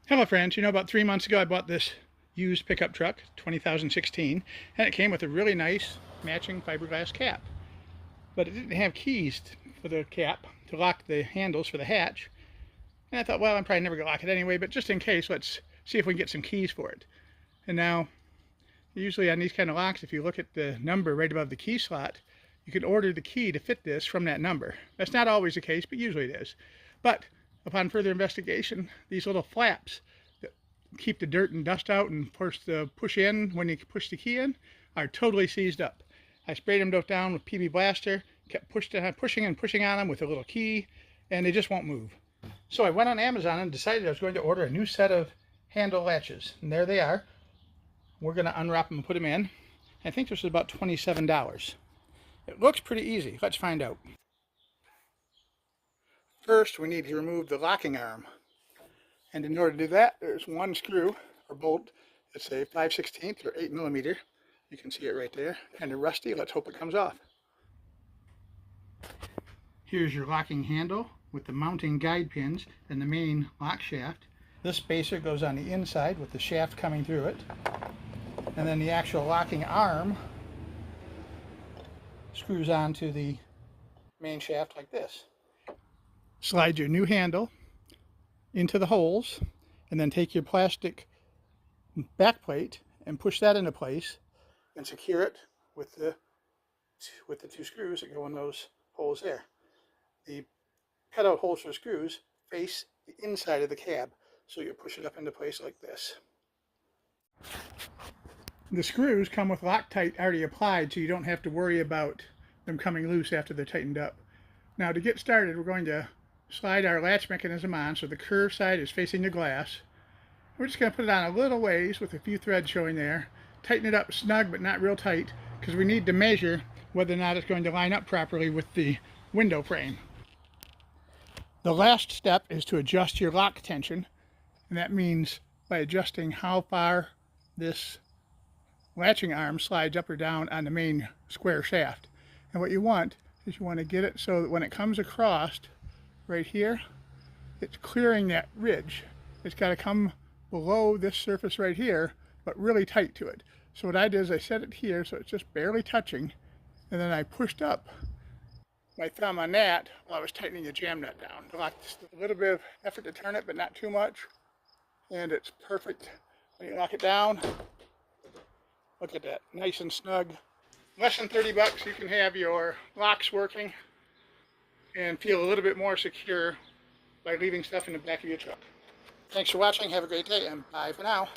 Hello friends, about 3 months ago I bought this used pickup truck, 2016, and it came with a really nice matching fiberglass cap. But it didn't have keys for the cap to lock the handles for the hatch. And I thought, well, I'm probably never going to lock it anyway, but just in case, let's see if we can get some keys for it. And now, usually on these kind of locks, if you look at the number right above the key slot, you can order the key to fit this from that number. That's not always the case, but usually it is. But upon further investigation, these little flaps that keep the dirt and dust out and force the push in when you push the key in are totally seized up. I sprayed them down with PB Blaster, kept pushing on them with a little key, and they just won't move. So I went on Amazon and decided I was going to order a new set of handle latches. And there they are. We're going to unwrap them and put them in. I think this is about $27. It looks pretty easy. Let's find out. First, we need to remove the locking arm. And in order to do that, there's one screw or bolt. It's a 5/16 or 8mm. You can see it right there. Kind of rusty. Let's hope it comes off. Here's your locking handle with the mounting guide pins and the main lock shaft. This spacer goes on the inside with the shaft coming through it. And then the actual locking arm screws onto the main shaft like this. Slide your new handle into the holes and then take your plastic back plate and push that into place and secure it with the two screws that go in those holes there. The pedal holster screws face the inside of the cab, so you push it up into place like this. The screws come with Loctite already applied, so you don't have to worry about them coming loose after they're tightened up. Now to get started, we're going to slide our latch mechanism on so the curved side is facing the glass. We're just going to put it on a little ways with a few threads showing there. Tighten it up snug but not real tight, because we need to measure whether or not it's going to line up properly with the window frame. The last step is to adjust your lock tension, and that means by adjusting how far this latching arm slides up or down on the main square shaft. And what you want is you want to get it so that when it comes across right here, it's clearing that ridge. It's got to come below this surface right here, but really tight to it. So what I did is I set it here so it's just barely touching, and then I pushed up my thumb on that while I was tightening the jam nut down. Just a little bit of effort to turn it, but not too much. And it's perfect. When you lock it down, look at that, nice and snug. Less than 30 bucks, you can have your locks working and feel a little bit more secure by leaving stuff in the back of your truck. Thanks for watching, have a great day, and bye for now.